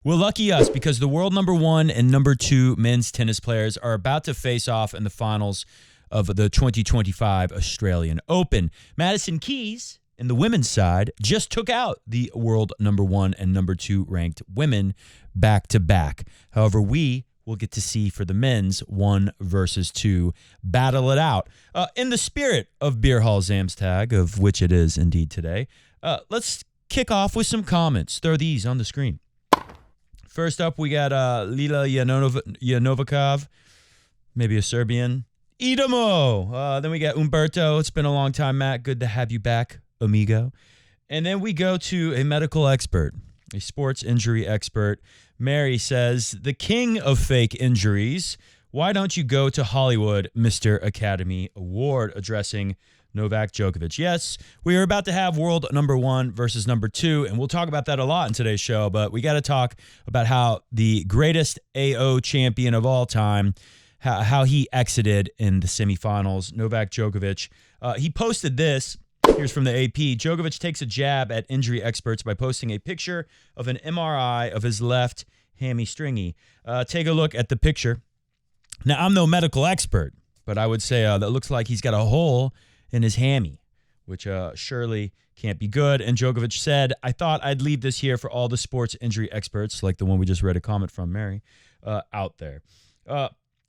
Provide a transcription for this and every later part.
Well, lucky us, because the world number 1 and number 2 men's tennis players are about to face off in the finals of the 2025 Australian Open. Madison Keys, in the women's side, just took out the world number 1 and number 2 ranked women back-to-back. However, we will get to see, for the men's 1 versus 2, battle it out. In the spirit of Bierhall Samstag, of which it is indeed today, let's kick off with some comments. Throw these on the screen. First up, we got Lila Janovikov, maybe a Serbian. Idemo. Then we got Umberto. It's been a long time, Matt. Good to have you back, amigo. And then we go to a medical expert, a sports injury expert. Mary says, the king of fake injuries. Why don't you go to Hollywood, Mr. Academy Award, addressing Novak Djokovic? Yes, we are about to have world number 1 versus number 2, and we'll talk about that a lot in today's show, but we got to talk about how the greatest AO champion of all time, how he exited in the semifinals, Novak Djokovic. He posted this. Here's from the AP. Djokovic takes a jab at injury experts by posting a picture of an MRI of his left hammy stringy. Take a look at the picture. Now, I'm no medical expert, but I would say that looks like he's got a hole in his hammy, which surely can't be good. And Djokovic said, I thought I'd leave this here for all the sports injury experts, like the one we just read a comment from, Mary, out there.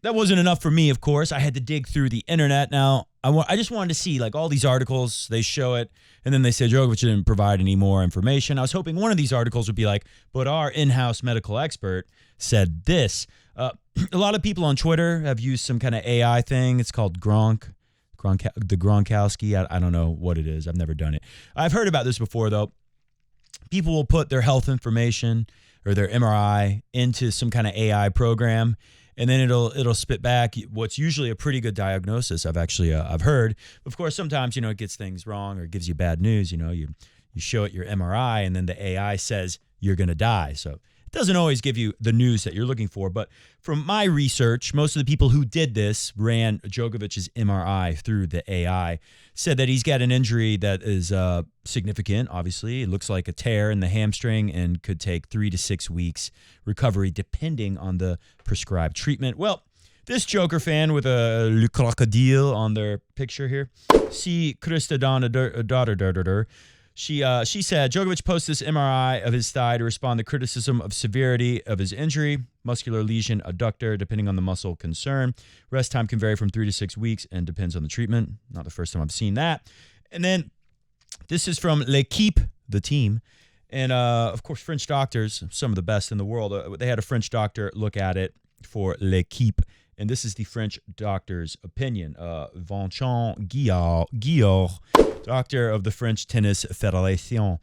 That wasn't enough for me, of course. I had to dig through the internet. Now, I just wanted to see, like, all these articles, they show it, and then they say Djokovic didn't provide any more information. I was hoping one of these articles would be like, but our in-house medical expert said this. A lot of people on Twitter have used some kind of AI thing. It's called the Gronkowski. I don't know what it is. I've never done it. I've heard about this before, though. People will put their health information or their MRI into some kind of AI program, and then it'll spit back what's usually a pretty good diagnosis. I've heard. Of course, sometimes, it gets things wrong or gives you bad news. You show it your MRI, and then the AI says you're going to die. So it doesn't always give you the news that you're looking for. But from my research, most of the people who did this ran Djokovic's MRI through the AI, said that he's got an injury that is significant, obviously. It looks like a tear in the hamstring and could take 3 to 6 weeks recovery, depending on the prescribed treatment. Well, this Joker fan with a Le Crocodile on their picture here, see Krista Daughter. She said, Djokovic posts this MRI of his thigh to respond to criticism of severity of his injury, muscular lesion, adductor, depending on the muscle concern. Rest time can vary from 3 to 6 weeks and depends on the treatment. Not the first time I've seen that. And then this is from L'Equipe, the team. And, of course, French doctors, some of the best in the world. They had a French doctor look at it for L'Equipe. And this is the French doctor's opinion. Vincent Guillaume, doctor of the French Tennis Federation,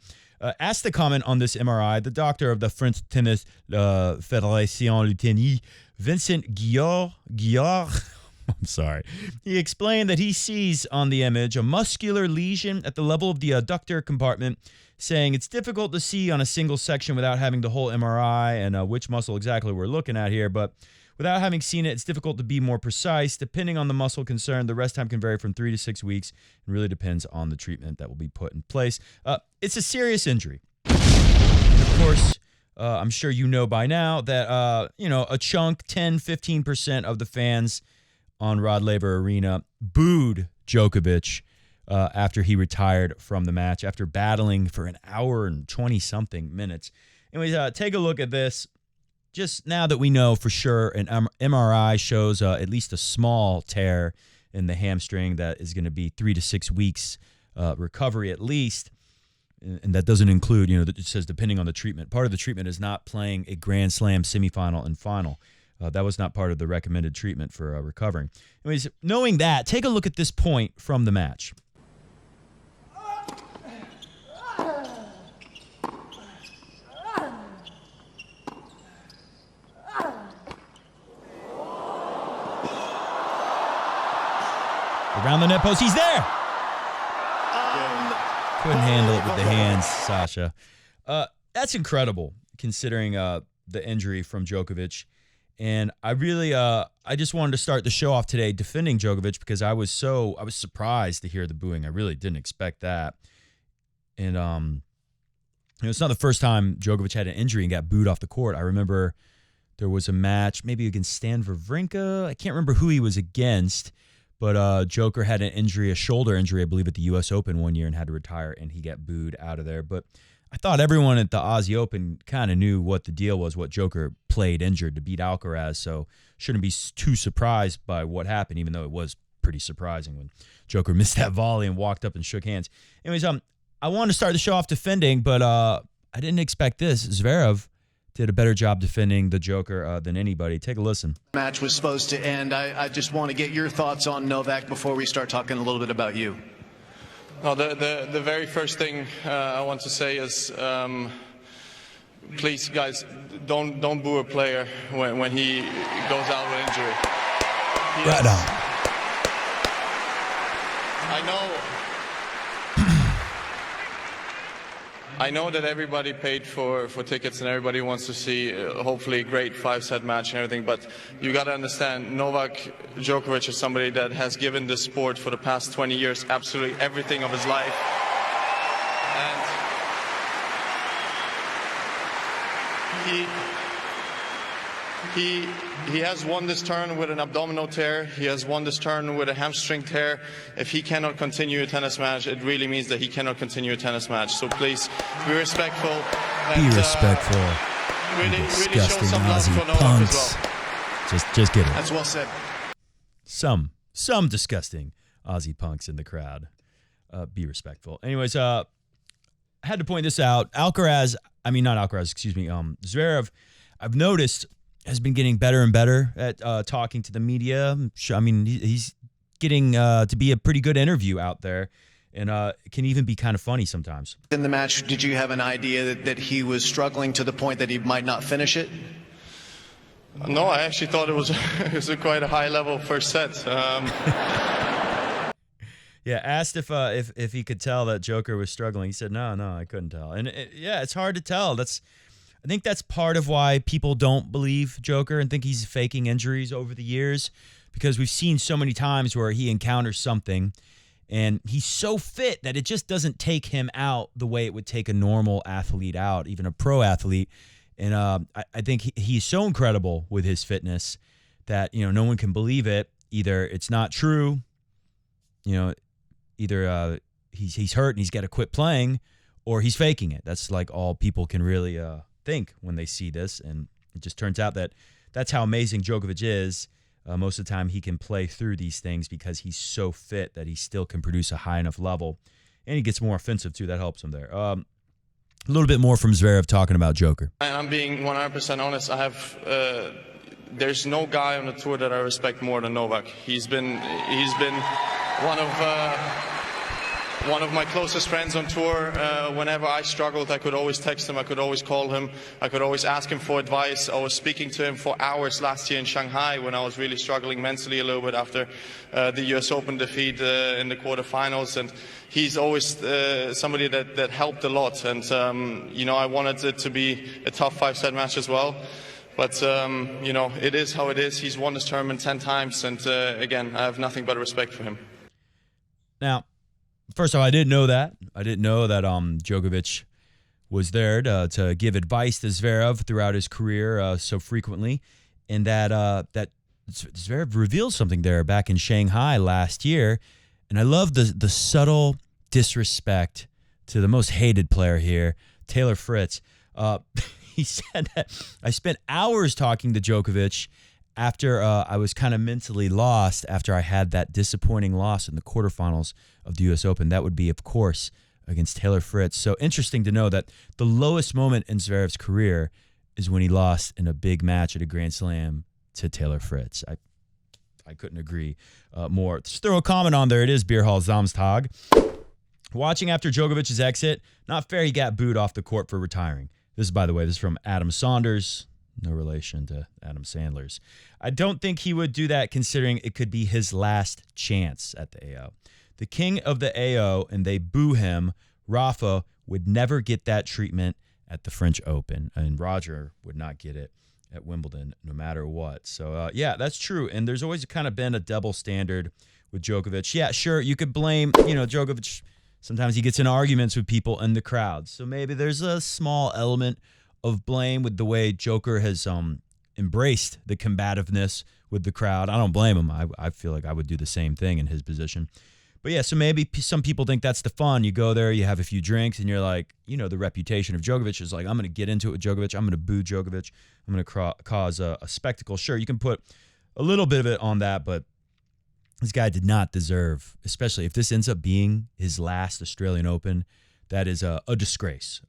asked to comment on this MRI. The doctor of the French Tennis Federation, Lieutenant Vincent Guillaume, I'm sorry. He explained that he sees on the image a muscular lesion at the level of the adductor compartment, saying it's difficult to see on a single section without having the whole MRI and which muscle exactly we're looking at here, but without having seen it, it's difficult to be more precise. Depending on the muscle concerned, the rest time can vary from 3 to 6 weeks and really depends on the treatment that will be put in place. It's a serious injury. And of course, I'm sure you know by now that, a chunk, 10, 15% of the fans on Rod Laver Arena booed Djokovic after he retired from the match, after battling for an hour and 20-something minutes. Anyways, take a look at this. Just now that we know for sure an MRI shows at least a small tear in the hamstring that is going to be 3 to 6 weeks recovery at least, and that doesn't include, it says depending on the treatment. Part of the treatment is not playing a Grand Slam semifinal and final. That was not part of the recommended treatment for recovering. Anyways, knowing that, take a look at this point from the match. Around the net post, he's there. Couldn't handle it with the hands, Sasha. That's incredible, considering the injury from Djokovic. And I really, I just wanted to start the show off today defending Djokovic because I was surprised to hear the booing. I really didn't expect that. And It's not the first time Djokovic had an injury and got booed off the court. I remember there was a match maybe against Stan Wawrinka. I can't remember who he was against, but Djoker had an injury, a shoulder injury, I believe, at the U.S. Open one year and had to retire, and he got booed out of there. But I thought everyone at the Aussie Open kind of knew what the deal was, what Djoker played injured to beat Alcaraz, so shouldn't be too surprised by what happened, even though it was pretty surprising when Djoker missed that volley and walked up and shook hands. Anyways, I wanted to start the show off defending, but I didn't expect this. Zverev did a better job defending the Djoker than anybody. Take a listen. Match was supposed to end. I just want to get your thoughts on Novak before we start talking a little bit about you. No, the very first thing I want to say is, please, guys, don't boo a player when he goes out with injury. Right on. I know that everybody paid for tickets and everybody wants to see hopefully a great 5-set match and everything, but you got to understand, Novak Djokovic is somebody that has given this sport for the past 20 years absolutely everything of his life. And he has won this turn with an abdominal tear. He has won this turn with a hamstring tear. If he cannot continue a tennis match, it really means that he cannot continue a tennis match. So please, be respectful. Be respectful. Really show Disgusting some love Aussie for Novak punks. as well. Just get it. That's well said. Some disgusting Aussie punks in the crowd. Be respectful. Anyways, I had to point this out. Zverev, I've noticed, has been getting better and better at talking to the media. I mean, he's getting to be a pretty good interview out there, and it can even be kind of funny sometimes. In the match, did you have an idea that he was struggling to the point that he might not finish it? No, I actually thought it was quite a high-level first set. Yeah, asked if he could tell that Djoker was struggling. He said, no, I couldn't tell. And it's hard to tell. I think that's part of why people don't believe Djoker and think he's faking injuries over the years, because we've seen so many times where he encounters something and he's so fit that it just doesn't take him out the way it would take a normal athlete out, even a pro athlete. And I think he's so incredible with his fitness that, no one can believe it. Either it's not true, either he's hurt and he's got to quit playing, or he's faking it. That's like all people can really think when they see this, and it just turns out that that's how amazing Djokovic is. Most of the time he can play through these things because he's so fit that he still can produce a high enough level, and he gets more offensive too. That helps him there. A little bit more from Zverev talking about Djoker. And I'm being 100% honest. There's no guy on the tour that I respect more than Novak. He's been one of my closest friends on tour. Whenever I struggled, I could always text him, I could always call him, I could always ask him for advice. I was speaking to him for hours last year in Shanghai when I was really struggling mentally a little bit after the US Open defeat in the quarterfinals, and he's always somebody that helped a lot. And I wanted it to be a tough 5-set match as well. But, it is how it is. He's won this tournament 10 times, and again, I have nothing but respect for him. Now, first of all, I didn't know that. Djokovic was there to give advice to Zverev throughout his career so frequently, and that Zverev revealed something there back in Shanghai last year, and I love the subtle disrespect to the most hated player here, Taylor Fritz. He said that I spent hours talking to Djokovic after I was kind of mentally lost after I had that disappointing loss in the quarterfinals of the U.S. Open. That would be, of course, against Taylor Fritz. So interesting to know that the lowest moment in Zverev's career is when he lost in a big match at a Grand Slam to Taylor Fritz. I couldn't agree more. Just throw a comment on there. It is Bierhall Samstag. Watching after Djokovic's exit, not fair he got booed off the court for retiring. This is, by the way, this is from Adam Saunders. No relation to Adam Sandler's. I don't think he would do that considering it could be his last chance at the AO. The king of the AO, and they boo him. Rafa would never get that treatment at the French Open, and Roger would not get it at Wimbledon no matter what. So, yeah, that's true. And there's always kind of been a double standard with Djokovic. Yeah, sure, you could blame, Djokovic Sometimes he gets in arguments with people in the crowd. So maybe there's a small element of blame with the way Djoker has embraced the combativeness with the crowd. I don't blame him. I feel like I would do the same thing in his position. But yeah, so maybe some people think that's the fun. You go there, you have a few drinks, and you're like, the reputation of Djokovic is like, I'm going to get into it with Djokovic. I'm going to boo Djokovic. I'm going to cause a spectacle. Sure, you can put a little bit of it on that, but this guy did not deserve, especially if this ends up being his last Australian Open, that is a disgrace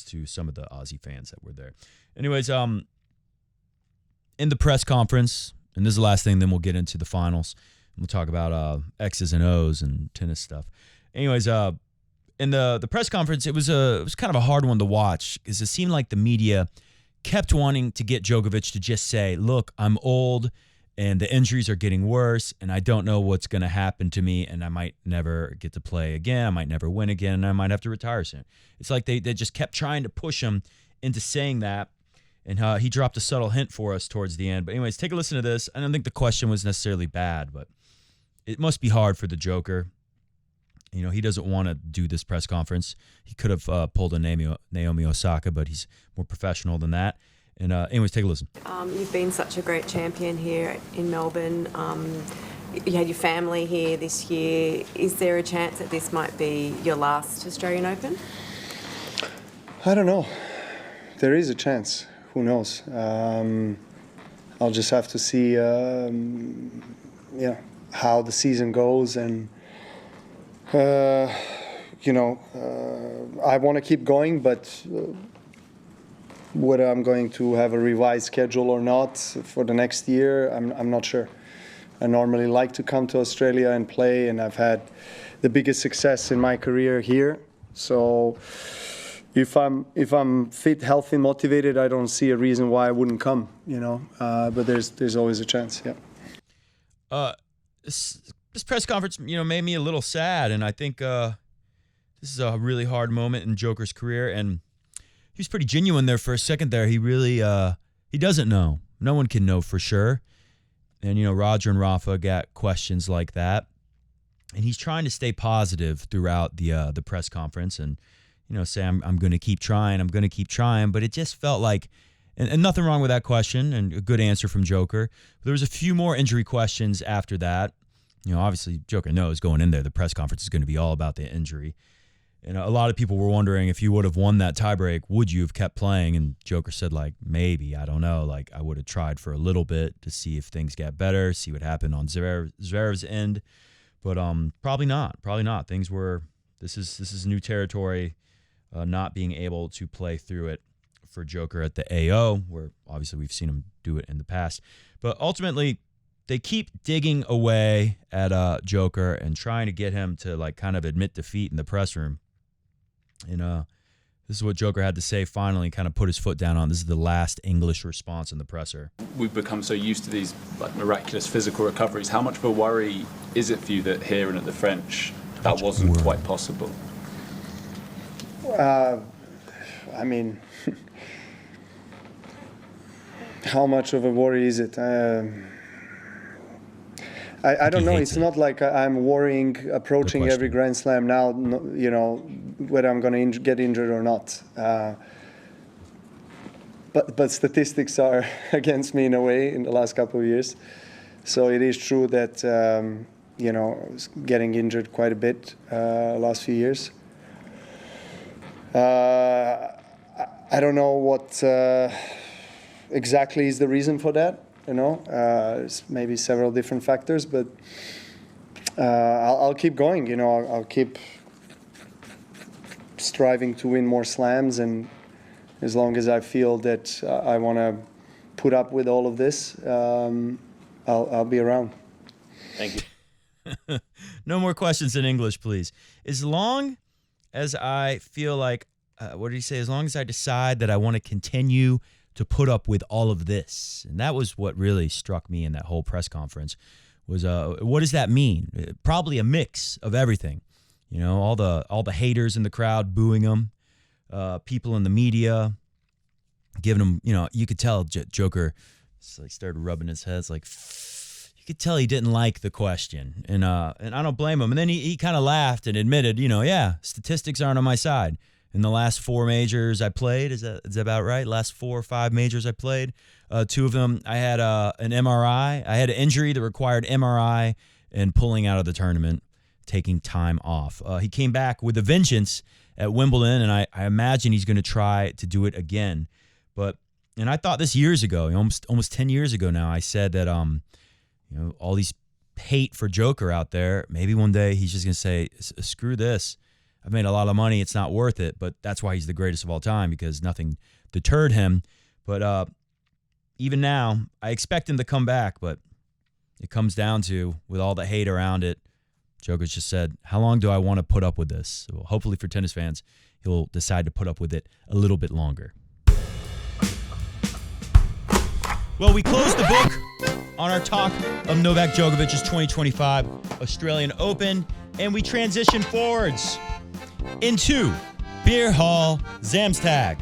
to some of the Aussie fans that were there. Anyways, in the press conference, and this is the last thing, then we'll get into the finals. We'll talk about X's and O's and tennis stuff. Anyways, in the press conference, it was kind of a hard one to watch because it seemed like the media kept wanting to get Djokovic to just say, look, I'm old and the injuries are getting worse and I don't know what's going to happen to me and I might never get to play again. I might never win again and I might have to retire soon. It's like they just kept trying to push him into saying that. And he dropped a subtle hint for us towards the end. But anyways, take a listen to this. I don't think the question was necessarily bad, but it must be hard for the Djoker. He doesn't want to do this press conference. He could have pulled a Naomi Osaka, but he's more professional than that. And anyways, take a listen. You've been such a great champion here in Melbourne. You had your family here this year. Is there a chance that this might be your last Australian Open? I don't know. There is a chance. Who knows? I'll just have to see, how the season goes, and I want to keep going, but whether I'm going to have a revised schedule or not for the next year, I'm not sure. I normally like to come to Australia and play, and I've had the biggest success in my career here. So if I'm fit, healthy, motivated, I don't see a reason why I wouldn't come. But there's always a chance. Yeah. This press conference, made me a little sad, and I think this is a really hard moment in Djoker's career. And he was pretty genuine there for a second. There, he really he doesn't know. No one can know for sure. And Roger and Rafa got questions like that, and he's trying to stay positive throughout the press conference, and say I'm going to keep trying. I'm going to keep trying. But it just felt like. And nothing wrong with that question, and a good answer from Djoker. But there was a few more injury questions after that. Obviously, Djoker knows going in there, the press conference is going to be all about the injury. And a lot of people were wondering if you would have won that tiebreak, would you have kept playing? And Djoker said, maybe, I don't know. I would have tried for a little bit to see if things get better, see what happened on Zverev's end. But probably not. This is new territory, not being able to play through it for Djoker at the AO, where obviously we've seen him do it in the past. But ultimately, they keep digging away at Djoker and trying to get him to kind of admit defeat in the press room. And this is what Djoker had to say finally, kind of put his foot down on. This is the last English response in the presser. We've become so used to these miraculous physical recoveries. How much of a worry is it for you that here and at the French that wasn't quite possible? How much of a worry is it? I don't know. It's not like I'm worrying, approaching every Grand Slam now, whether I'm going to get injured or not. But statistics are against me in a way in the last couple of years. So it is true that, I was getting injured quite a bit last few years. I don't know what exactly is the reason for that. There's maybe several different factors, but I'll keep going. I'll keep striving to win more slams, and as long as I feel that I want to put up with all of this, I'll be around. Thank you. No more questions in English, please. As long as I feel like, what did he say? As long as I decide that I want to continue to put up with all of this. And that was what really struck me in that whole press conference was, what does that mean? Probably a mix of everything. All the haters in the crowd booing him, people in the media giving him, you could tell Djoker started rubbing his head. It's like, you could tell he didn't like the question, and I don't blame him. And then he kind of laughed and admitted, yeah, statistics aren't on my side. In the last 4 majors I played, is that about right? Last 4 or 5 majors I played, 2 of them I had an MRI. I had an injury that required MRI and pulling out of the tournament, taking time off. He came back with a vengeance at Wimbledon, and I imagine he's going to try to do it again. And I thought this years ago, almost 10 years ago now, I said that all these hate for Djoker out there, maybe one day he's just going to say, screw this. I've made a lot of money. It's not worth it. But that's why he's the greatest of all time, because nothing deterred him. But even now, I expect him to come back. But it comes down to, with all the hate around it, Djokovic just said, how long do I want to put up with this? So hopefully for tennis fans, he'll decide to put up with it a little bit longer. Well, we closed the book on our talk of Novak Djokovic's 2025 Australian Open, and we transition forwards into Bierhall Samstag.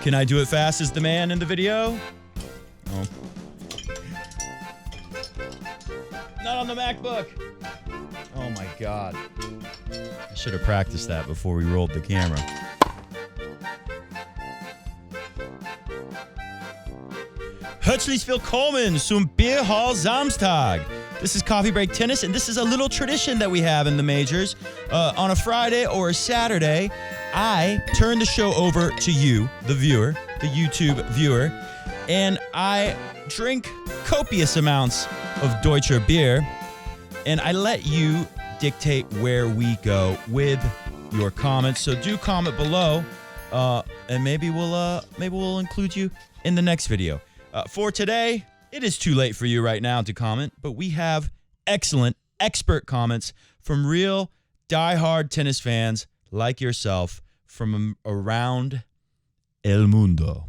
Can I do it fast as the man in the video? Oh. Not on the MacBook. Oh my God. I should have practiced that before we rolled the camera. Herzlich willkommen zum Bierhall Samstag. This is Coffee Break Tennis, and this is a little tradition that we have in the majors. On a Friday or a Saturday, I turn the show over to you, the viewer, the YouTube viewer, and I drink copious amounts of Deutscher beer, and I let you dictate where we go with your comments. So do comment below, and maybe we'll include you in the next video. For today, it is too late for you right now to comment, but we have excellent expert comments from real diehard tennis fans like yourself from around el mundo.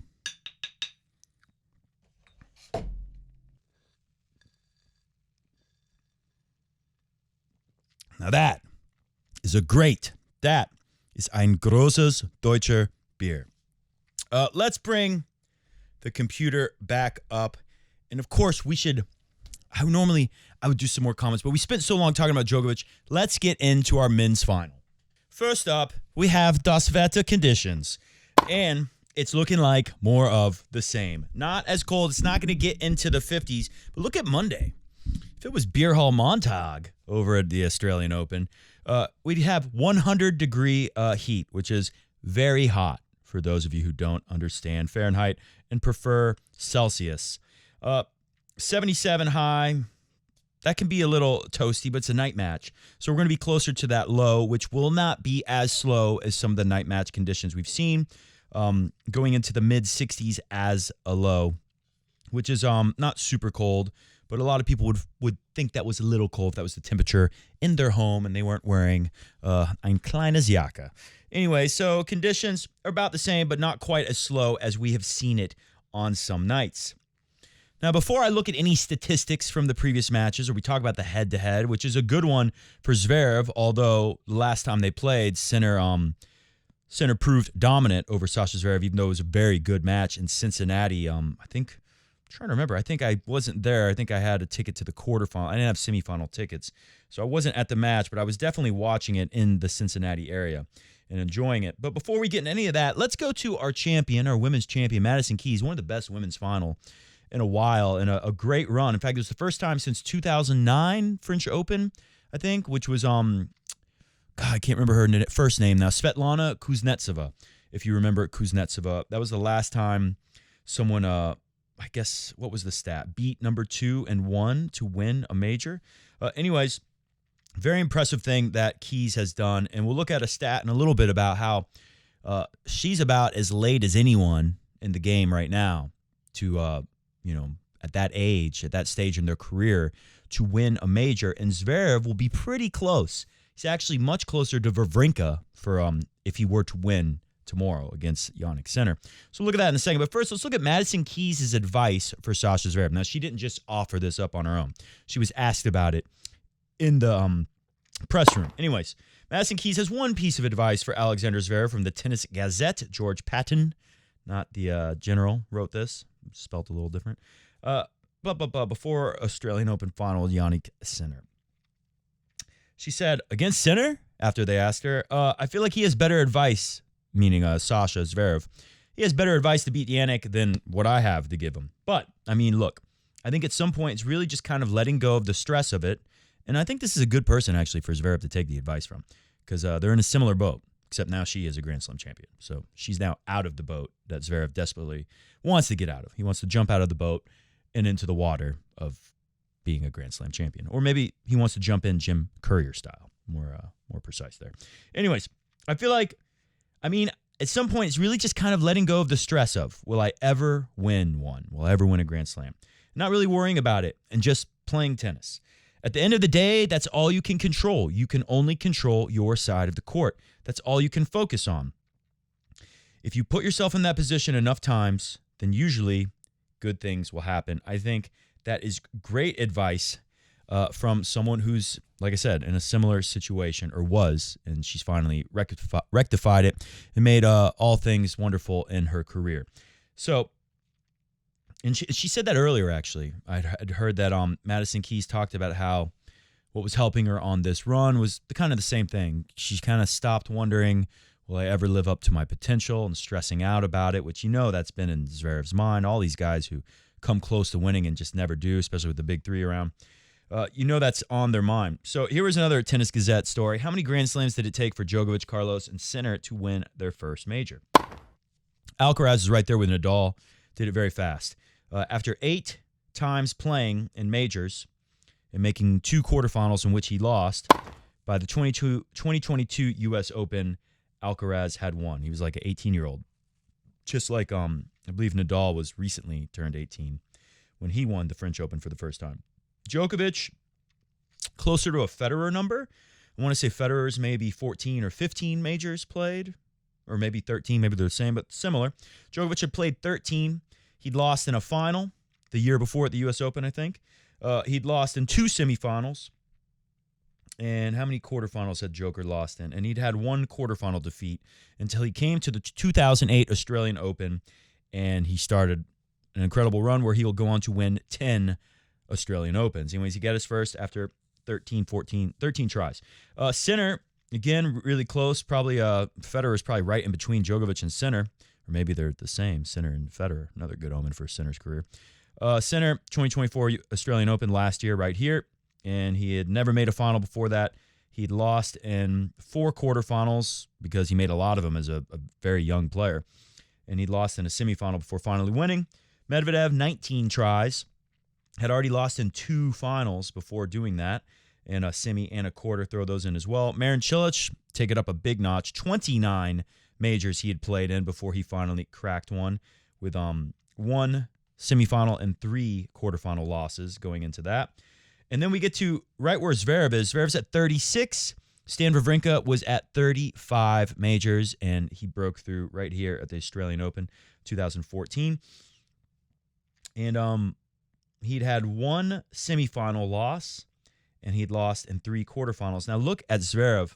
Now that is ein großes Deutscher Bier. Let's bring the computer back up. And of course, I would do some more comments, but we spent so long talking about Djokovic. Let's get into our men's final. First up, we have das Wetter conditions. And it's looking like more of the same. Not as cold. It's not going to get into the 50s. But look at Monday. If it was Bierhall Samstag over at the Australian Open, we'd have 100-degree heat, which is very hot for those of you who don't understand Fahrenheit and prefer Celsius. 77 high. That can be a little toasty, but it's a night match. So we're going to be closer to that low, which will not be as slow as some of the night match conditions we've seen, going into the mid-60s as a low, which is not super cold, but a lot of people would think that was a little cold if that was the temperature in their home and they weren't wearing ein kleines Jacke. Anyway, so conditions are about the same, but not quite as slow as we have seen it on some nights. Now, before I look at any statistics from the previous matches, or we talk about the head-to-head, which is a good one for Zverev, although the last time they played, Sinner proved dominant over Sasha Zverev, even though it was a very good match in Cincinnati. I'm trying to remember. I think I wasn't there. I think I had a ticket to the quarterfinal. I didn't have semifinal tickets, so I wasn't at the match, but I was definitely watching it in the Cincinnati area and enjoying it. But before we get into any of that, let's go to our champion, our women's champion, Madison Keys, one of the best women's final in a while, and a great run. In fact, it was the first time since 2009 French Open, I think, which was, I can't remember her first name now, Svetlana Kuznetsova, if you remember Kuznetsova. That was the last time someone, I guess, what was the stat? Beat number 2 and 1 to win a major. Anyways, very impressive thing that Keys has done, and we'll look at a stat in a little bit about how she's about as late as anyone in the game right now to, at that age, at that stage in their career, to win a major. And Zverev will be pretty close. He's actually much closer to Wawrinka for if he were to win tomorrow against Jannik Sinner. So look at that in a second. But first, let's look at Madison Keys' advice for Sasha Zverev. Now, she didn't just offer this up on her own. She was asked about it in the press room. Anyways, Madison Keys has one piece of advice for Alexander Zverev from the Tennis Gazette. George Patton, not the general, wrote this. Spelled a little different. Before Australian Open final, Yannick Sinner. She said, against Sinner, after they asked her, I feel like he has better advice, meaning Sasha Zverev. He has better advice to beat Yannick than what I have to give him. But, I mean, look, I think at some point it's really just kind of letting go of the stress of it. And I think this is a good person, actually, for Zverev to take the advice from, because they're in a similar boat, except now she is a Grand Slam champion. So she's now out of the boat that Zverev desperately wants to get out of. He wants to jump out of the boat and into the water of being a Grand Slam champion. Or maybe he wants to jump in Jim Courier style. More precise there. Anyways, I feel like, I mean, at some point, it's really just kind of letting go of the stress of, will I ever win one? Will I ever win a Grand Slam? Not really worrying about it and just playing tennis. At the end of the day, that's all you can control. You can only control your side of the court. That's all you can focus on. If you put yourself in that position enough times, then usually good things will happen. I think that is great advice from someone who's, like I said, in a similar situation, or was, and she's finally rectified it and made all things wonderful in her career. So, and she said that earlier, actually. I'd heard that Madison Keys talked about how what was helping her on this run was kind of the same thing. She kind of stopped wondering, will I ever live up to my potential, and stressing out about it, which that's been in Zverev's mind. All these guys who come close to winning and just never do, especially with the big three around. That's on their mind. So here was another Tennis Gazette story. How many Grand Slams did it take for Djokovic, Carlos, and Sinner to win their first major? Alcaraz is right there with Nadal. Did it very fast. After 8 times playing in majors and making 2 quarterfinals in which he lost, by the 2022 U.S. Open, Alcaraz had won. He was like an 18-year-old. Just like I believe Nadal was recently turned 18 when he won the French Open for the first time. Djokovic, closer to a Federer number. I want to say Federer's maybe 14 or 15 majors played, or maybe 13. Maybe they're the same, but similar. Djokovic had played 13. He'd lost in a final the year before at the U.S. Open, I think. He'd lost in 2 semifinals. And how many quarterfinals had Djoker lost in? And he'd had 1 quarterfinal defeat until he came to the 2008 Australian Open, and he started an incredible run where he'll go on to win 10 Australian Opens. Anyways, he got his first after 13 tries. Sinner, again, really close. Probably Federer is probably right in between Djokovic and Sinner, or maybe they're the same, Sinner and Federer. Another good omen for Sinner's career. Sinner, 2024 Australian Open last year right here, and he had never made a final before that. He'd lost in 4 quarterfinals because he made a lot of them as a very young player, and he'd lost in a semifinal before finally winning. Medvedev, 19 tries. Had already lost in 2 finals before doing that, and a semi and a quarter, throw those in as well. Marin Cilic, take it up a big notch, 29 majors he had played in before he finally cracked one, with 1 semifinal and 3 quarterfinal losses going into that. And then we get to right where Zverev is. Zverev's at 36. Stan Wawrinka was at 35 majors, and he broke through right here at the Australian Open 2014. And he'd had 1 semifinal loss, and he'd lost in 3 quarterfinals. Now look at Zverev,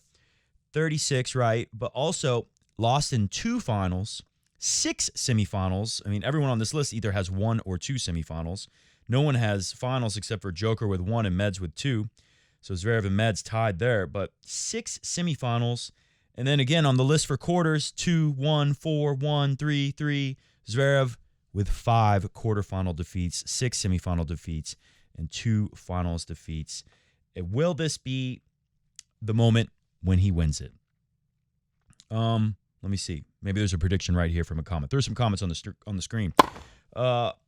36, right, but also lost in 2 finals, 6 semifinals. I mean, everyone on this list either has 1 or 2 semifinals. No one has finals except for Djoker with 1 and Meds with 2. So Zverev and Meds tied there, but 6 semifinals. And then again on the list for quarters, 2, 1, 4, 1, 3, 3. Zverev with 5 quarterfinal defeats, 6 semifinal defeats, and 2 finals defeats. Will this be the moment when he wins it? Let me see. Maybe there's a prediction right here from a comment. There's some comments on the screen.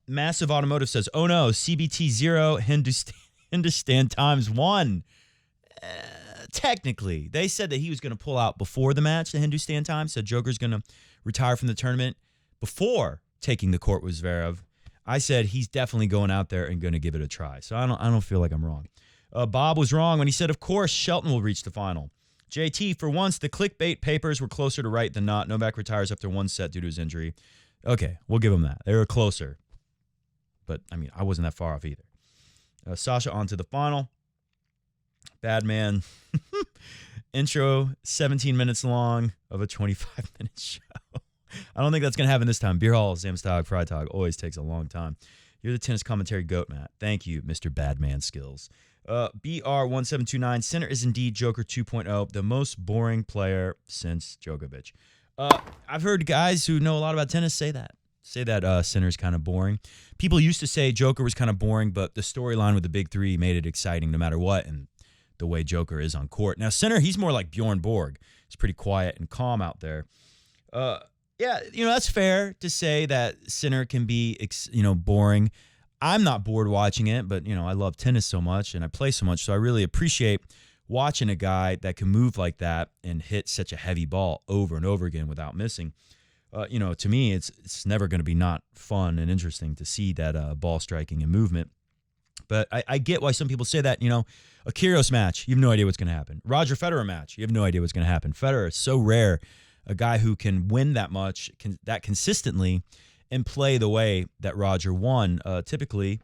Massive Automotive says, oh no, CBT 0, Hindustan times 1. Technically, they said that he was going to pull out before the match, the Hindustan time, said Joker's going to retire from the tournament before taking the court with Zverev. I said he's definitely going out there and going to give it a try. So I don't feel like I'm wrong. Bob was wrong when he said, of course, Shelton will reach the final. JT, for once, the clickbait papers were closer to right than not. Novak retires after 1 set due to his injury. Okay, we'll give him that. They were closer. But, I mean, I wasn't that far off either. Sasha on to the final. Bad man. intro 17 minutes long of a 25-minute show. I don't think that's going to happen this time. Bierhall Samstag, Freitag always takes a long time. You're the tennis commentary goat, Matt. Thank you, Mr. Badman Skills. BR1729, center is indeed Joker 2.0, the most boring player since Djokovic. I've heard guys who know a lot about tennis say that center is kind of boring. People used to say Joker was kind of boring, but the storyline with the big three made it exciting no matter what, and the way Joker is on court. Now, center, he's more like Bjorn Borg. He's pretty quiet and calm out there. Yeah, that's fair to say that center can be, boring. I'm not bored watching it, but, I love tennis so much and I play so much, so I really appreciate watching a guy that can move like that and hit such a heavy ball over and over again without missing. To me, it's never going to be not fun and interesting to see that ball striking and movement. But I get why some people say that, a Kyrgios match, you have no idea what's going to happen. Roger Federer match, you have no idea what's going to happen. Federer is so rare, a guy who can win that much, that consistently, and play the way that Roger won. Typically,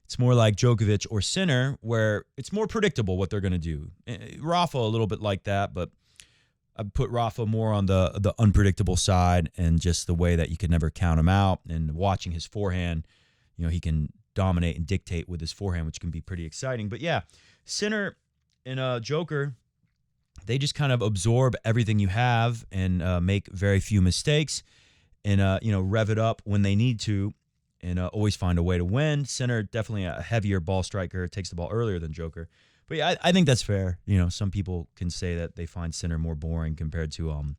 it's more like Djokovic or Sinner, where it's more predictable what they're going to do. Rafa a little bit like that, but I put Rafa more on the unpredictable side and just the way that you could never count him out. And watching his forehand, he can dominate and dictate with his forehand, which can be pretty exciting. But yeah, Sinner and Joker, they just kind of absorb everything you have and make very few mistakes and, rev it up when they need to and always find a way to win. Sinner, definitely a heavier ball striker, takes the ball earlier than Joker. But yeah, I think that's fair. Some people can say that they find Sinner more boring compared to,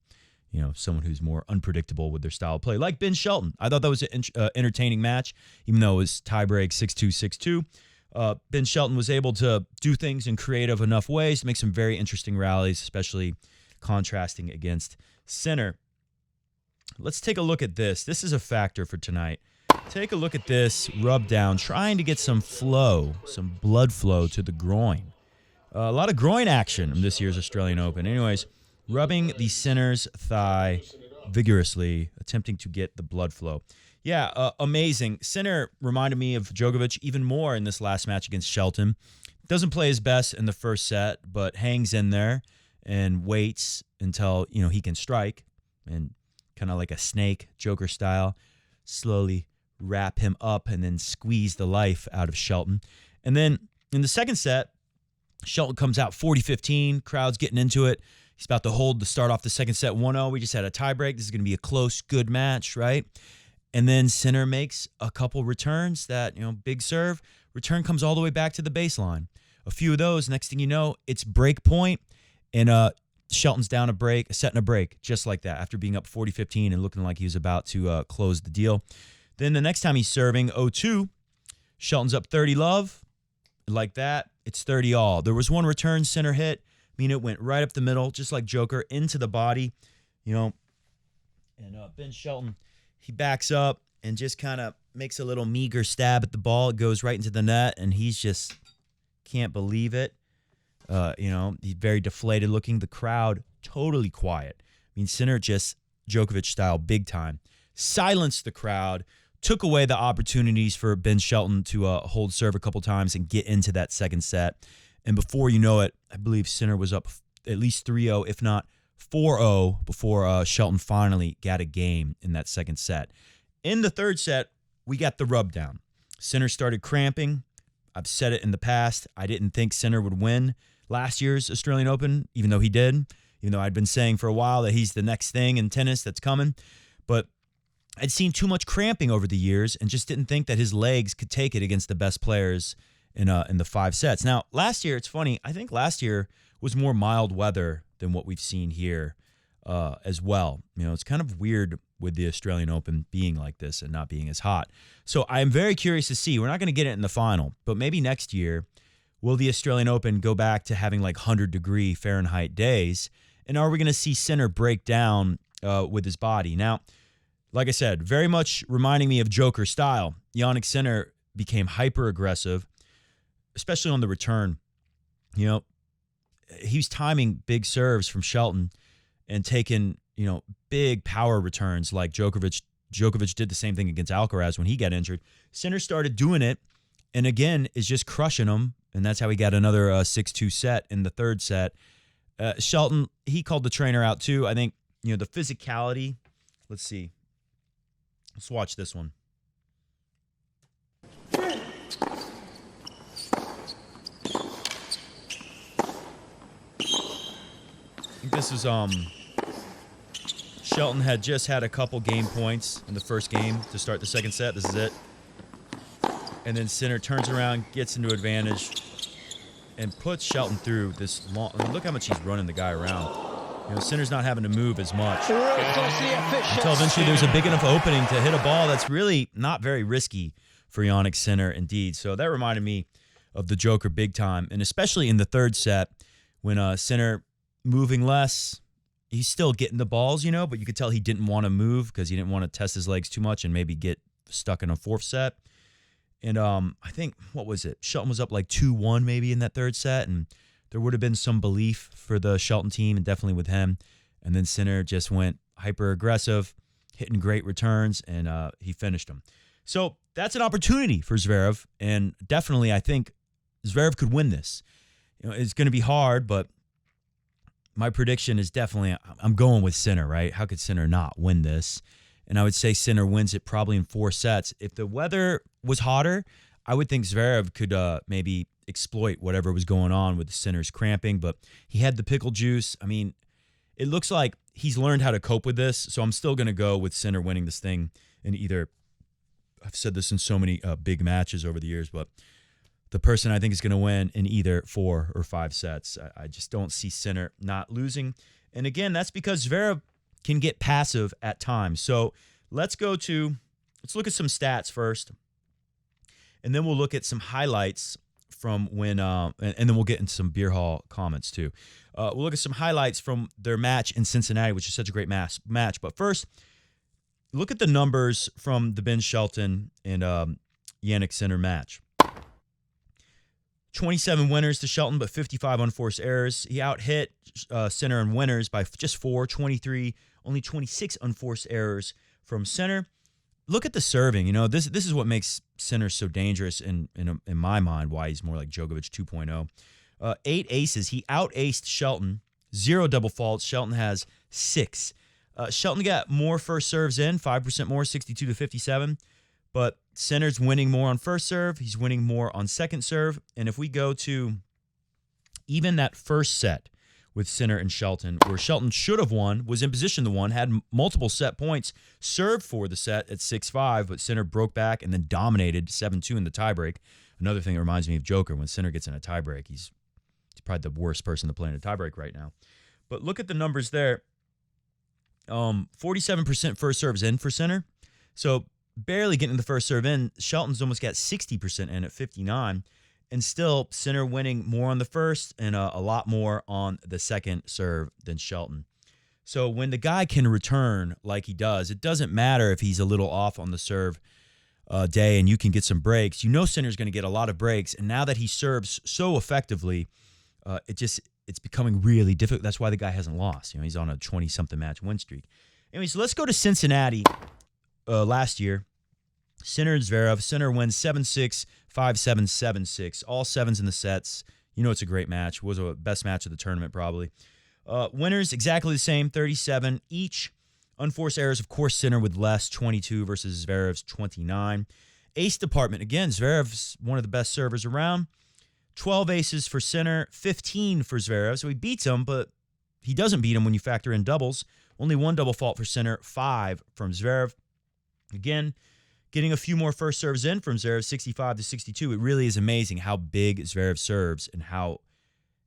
someone who's more unpredictable with their style of play, like Ben Shelton. I thought that was an entertaining match, even though it was tiebreak 6-2, 6-2. Ben Shelton was able to do things in creative enough ways to make some very interesting rallies, especially contrasting against Sinner. Let's take a look at this. This is a factor for tonight. Take a look at this rub down, trying to get some flow, some blood flow to the groin. A lot of groin action in this year's Australian Open. Anyways, rubbing the Sinner's thigh vigorously, attempting to get the blood flow. Yeah, amazing. Sinner reminded me of Djokovic even more in this last match against Shelton. Doesn't play his best in the first set, but hangs in there and waits until, he can strike and kind of like a snake, Joker style, slowly wrap him up and then squeeze the life out of Shelton. And then in the second set, Shelton comes out 40-15, crowd's getting into it. He's about to hold to start off the second set 1-0. We just had a tiebreak. This is going to be a close, good match, right? And then Sinner makes a couple returns that, big serve. Return comes all the way back to the baseline. A few of those, next thing you know, it's break point, and Shelton's down a set and a break, just like that, after being up 40-15 and looking like he was about to close the deal. Then the next time he's serving, 0-2, Shelton's up 30-love, like that. It's 30-all. There was one return Sinner hit. It went right up the middle, just like Joker, into the body, and Ben Shelton, he backs up and just kind of makes a little meager stab at the ball. It goes right into the net, and he's just can't believe it. He's very deflated looking. The crowd, totally quiet. Sinner just Djokovic style, big time. Silenced the crowd, took away the opportunities for Ben Shelton to hold serve a couple times and get into that second set. And before you know it, I believe Sinner was up at least 3-0, if not 4-0, before Shelton finally got a game in that second set. In the third set, we got the rub down. Sinner started cramping. I've said it in the past. I didn't think Sinner would win last year's Australian Open, even though he did. Even though I'd been saying for a while that he's the next thing in tennis that's coming. But I'd seen too much cramping over the years and just didn't think that his legs could take it against the best players in the 5 sets. Now, last year, it's funny. I think last year was more mild weather than what we've seen here as well. It's kind of weird with the Australian Open being like this and not being as hot. So I'm very curious to see. We're not going to get it in the final, but maybe next year, will the Australian Open go back to having like 100-degree Fahrenheit days? And are we going to see Sinner break down with his body? Now, like I said, very much reminding me of Joker style. Jannik Sinner became hyper-aggressive, especially on the return. He was timing big serves from Shelton and taking, big power returns like Djokovic. Djokovic did the same thing against Alcaraz when he got injured. Sinner started doing it and, again, is just crushing him. And that's how he got another 6-2 set in the third set. Shelton, he called the trainer out too. I think, the physicality. Let's see. Let's watch this one. I think this is Shelton had just had a couple game points in the first game to start the second set. This is it. And then Sinner turns around, gets into advantage, and puts Shelton through this long. Look how much he's running the guy around. Sinner's not having to move as much. Until eventually there's a big enough opening to hit a ball that's really not very risky for Jannik Sinner indeed. So that reminded me of the Djoker big time. And especially in the third set when Sinner moving less, he's still getting the balls, but you could tell he didn't want to move because he didn't want to test his legs too much and maybe get stuck in a fourth set. And I think, what was it? Shelton was up like 2-1 maybe in that third set, and there would have been some belief for the Shelton team, and definitely with him. And then Sinner just went hyper-aggressive, hitting great returns, and he finished them. So that's an opportunity for Zverev, and definitely I think Zverev could win this. It's going to be hard, but my prediction is definitely I'm going with Sinner, right? How could Sinner not win this? And I would say Sinner wins it probably in 4 sets. If the weather was hotter, I would think Zverev could maybe exploit whatever was going on with Sinner's cramping, but he had the pickle juice. I mean, it looks like he's learned how to cope with this, so I'm still going to go with Sinner winning this thing in either, I've said this in so many big matches over the years, but the person I think is going to win in either 4 or 5 sets. I just don't see Sinner not losing. And again, that's because Zverev can get passive at times. So let's look at some stats first, and then we'll look at some highlights from when, and then we'll get into some Bierhall comments too. We'll look at some highlights from their match in Cincinnati, which is such a great match. But first, look at the numbers from the Ben Shelton and Jannik Sinner match. 27 winners to Shelton, but 55 unforced errors. He out-hit Sinner in winners by just 4, 23, only 26 unforced errors from Sinner. Look at the serving. This is what makes Sinner so dangerous in my mind, why he's more like Djokovic 2.0. 8 aces. He out-aced Shelton. 0 double faults. Shelton has 6. Shelton got more first serves in, 5% more, 62 to 57. But Sinner's winning more on first serve. He's winning more on second serve. And if we go to even that first set with Sinner and Shelton, where Shelton should have won, was in position to win, had multiple set points, served for the set at 6-5, but Sinner broke back and then dominated 7-2 in the tiebreak. Another thing that reminds me of Djoker, when Sinner gets in a tiebreak, he's probably the worst person to play in a tiebreak right now. But look at the numbers there. 47% first serves in for Sinner. So barely getting the first serve in. Shelton's almost got 60% in at 59, and still Sinner winning more on the first and a lot more on the second serve than Shelton. So when the guy can return like he does, it doesn't matter if he's a little off on the serve day and you can get some breaks. Sinner's going to get a lot of breaks, and now that he serves so effectively, it's becoming really difficult. That's why the guy hasn't lost. He's on a 20-something match win streak. Anyways, let's go to Cincinnati last year. Sinner and Zverev. Sinner wins 7-6, 5-7, 7-6. All 7s in the sets. It's a great match. It was the best match of the tournament probably. Winners exactly the same, 37 each. Unforced errors, of course, Sinner with less, 22 versus Zverev's 29. Ace department, again, Zverev's one of the best servers around. 12 aces for Sinner, 15 for Zverev. So he beats him, but he doesn't beat him when you factor in doubles. Only 1 double fault for Sinner, 5 from Zverev. Again, getting a few more first serves in from Zverev, 65 to 62. It really is amazing how big Zverev serves and how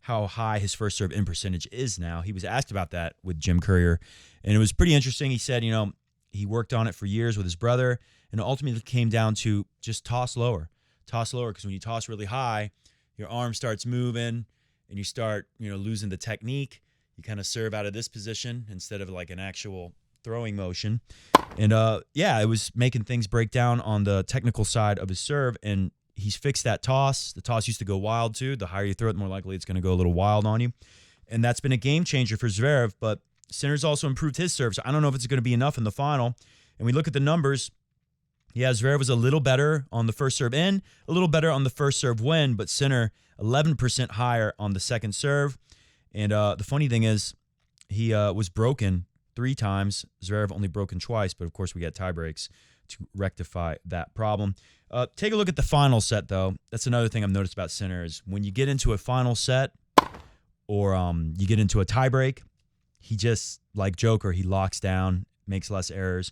high his first serve in percentage is now. He was asked about that with Jim Courier, and it was pretty interesting. He said, he worked on it for years with his brother, and it ultimately came down to just toss lower. Toss lower, because when you toss really high, your arm starts moving, and you start, losing the technique. You kind of serve out of this position instead of like an actual throwing motion. And it was making things break down on the technical side of his serve, and he's fixed that toss. The toss used to go wild too. The higher you throw it, the more likely it's going to go a little wild on you. And that's been a game changer for Zverev, but Sinner's also improved his serve, so I don't know if it's going to be enough in the final. And we look at the numbers. Yeah, Zverev was a little better on the first serve in, a little better on the first serve win, but Sinner 11% higher on the second serve. And the funny thing is, he was broken 3 times. Zverev only broken twice, but of course we got tie breaks to rectify that problem. Take a look at the final set, though. That's another thing I've noticed about Sinner is when you get into a final set or you get into a tie break, he just, like Djoker, he locks down, makes less errors.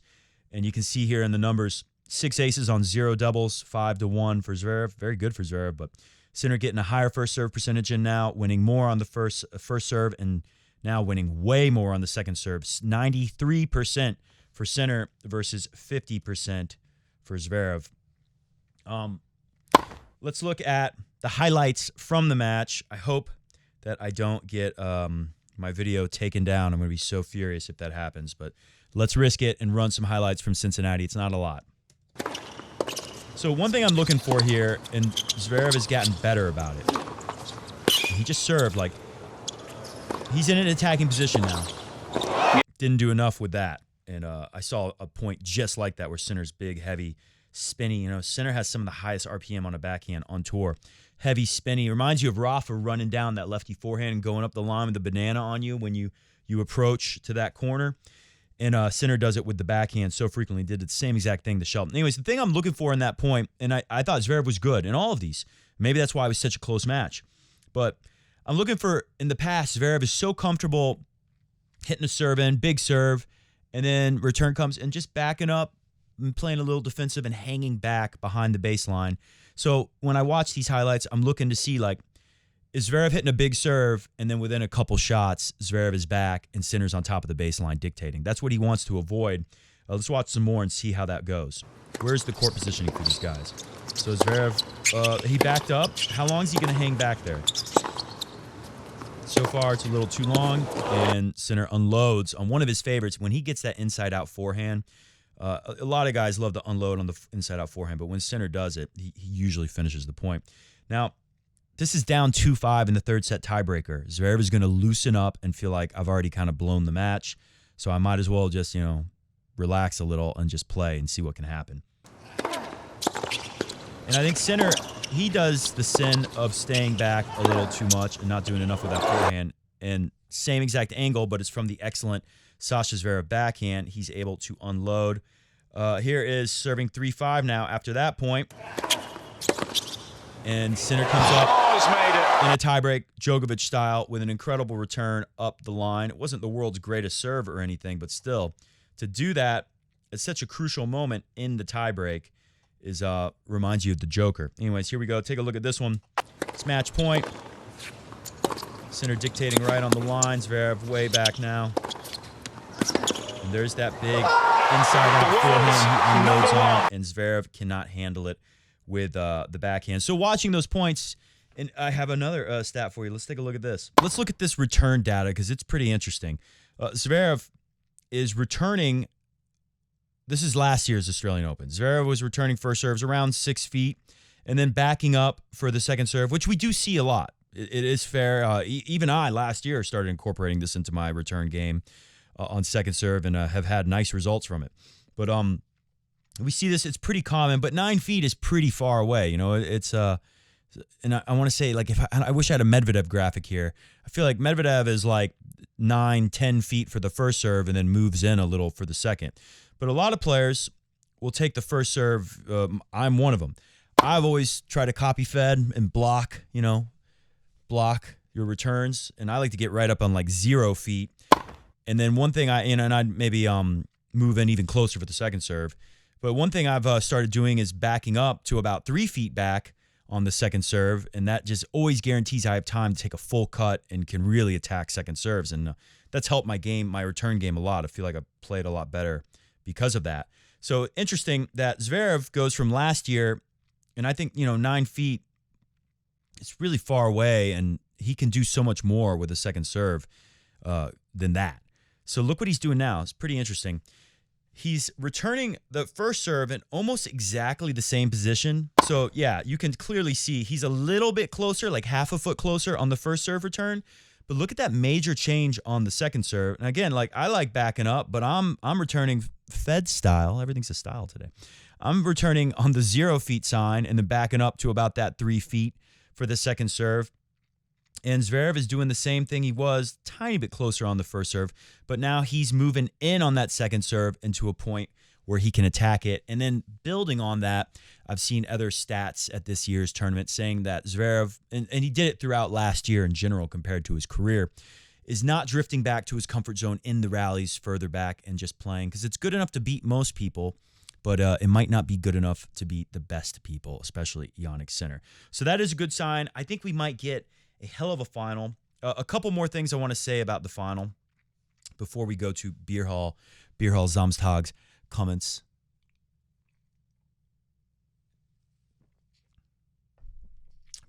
And you can see here in the numbers, 6 aces on 0 doubles, 5-1 for Zverev. Very good for Zverev, but Sinner getting a higher first serve percentage in now, winning more on the first serve, and now winning way more on the second serve. 93% for Sinner versus 50% for Zverev. Let's look at the highlights from the match. I hope that I don't get my video taken down. I'm going to be so furious if that happens, but let's risk it and run some highlights from Cincinnati. It's not a lot. So one thing I'm looking for here, and Zverev has gotten better about it. He just served like he's in an attacking position now. Didn't do enough with that. And I saw a point just like that where Sinner's big, heavy, spinny. Sinner has some of the highest RPM on a backhand on tour. Heavy, spinny. Reminds you of Rafa running down that lefty forehand and going up the line with the banana on you when you approach to that corner. And Sinner does it with the backhand so frequently. Did the same exact thing to Shelton. Anyways, the thing I'm looking for in that point, and I thought Zverev was good in all of these. Maybe that's why it was such a close match. But I'm looking for, in the past, Zverev is so comfortable hitting a serve in, big serve, and then return comes and just backing up and playing a little defensive and hanging back behind the baseline. So when I watch these highlights, I'm looking to see, like, is Zverev hitting a big serve, and then within a couple shots, Zverev is back and Sinner's on top of the baseline dictating. That's what he wants to avoid. Let's watch some more and see how that goes. Where's the court positioning for these guys? So Zverev, he backed up. How long is he going to hang back there? So far, it's a little too long, and Sinner unloads on one of his favorites. When he gets that inside-out forehand, a lot of guys love to unload on the inside-out forehand, but when Sinner does it, he usually finishes the point. Now, this is down 2-5 in the third set tiebreaker. Zverev is going to loosen up and feel like I've already kind of blown the match, so I might as well just, relax a little and just play and see what can happen. And I think Sinner, he does the sin of staying back a little too much and not doing enough with that forehand. And same exact angle, but it's from the excellent Sasha Zverev backhand. He's able to unload. Here is serving 3-5 now after that point. And Sinner comes up in a tiebreak, Djokovic style, with an incredible return up the line. It wasn't the world's greatest serve or anything, but still, to do that at such a crucial moment in the tiebreak is reminds you of the Djoker. Anyways, here we go. Take a look at this one. It's match point. Sinner dictating right on the line. Zverev way back now. And there's that big inside-out forehand he unloads on, and Zverev cannot handle it with the backhand. So watching those points, and I have another stat for you. Let's take a look at this. Let's look at this return data because it's pretty interesting. Zverev is returning. This is last year's Australian Open. Zverev was returning first serves around 6 feet and then backing up for the second serve, which we do see a lot. It is fair. Even I, last year, started incorporating this into my return game on second serve and have had nice results from it. But we see this. It's pretty common, but 9 feet is pretty far away. It's and I want to say, like, I wish I had a Medvedev graphic here. I feel like Medvedev is like 9-10 feet for the first serve and then moves in a little for the second. But a lot of players will take the first serve. I'm one of them. I've always tried to copy fed and block your returns. And I like to get right up on like 0 feet. And then one thing I'd maybe move in even closer for the second serve. But one thing I've started doing is backing up to about 3 feet back on the second serve. And that just always guarantees I have time to take a full cut and can really attack second serves. And that's helped my return game a lot. I feel like I've played a lot better because of that. So interesting that Zverev goes from last year, and I think, 9 feet, it's really far away, and he can do so much more with a second serve than that. So look what he's doing now. It's pretty interesting. He's returning the first serve in almost exactly the same position. So, yeah, you can clearly see he's a little bit closer, like half a foot closer on the first serve return. But look at that major change on the second serve. And again, like, I like backing up, but I'm returning Fed style. Everything's a style today. I'm returning on the 0 feet sign and then backing up to about that 3 feet for the second serve. And Zverev is doing the same thing he was, tiny bit closer on the first serve, but now he's moving in on that second serve into a point where he can attack it. And then building on that, I've seen other stats at this year's tournament saying that Zverev, and he did it throughout last year in general compared to his career, is not drifting back to his comfort zone in the rallies further back and just playing, because it's good enough to beat most people, but it might not be good enough to beat the best people, especially Jannik Sinner. So that is a good sign. I think we might get a hell of a final. A couple more things I want to say about the final before we go to Bierhall Samstag's comments.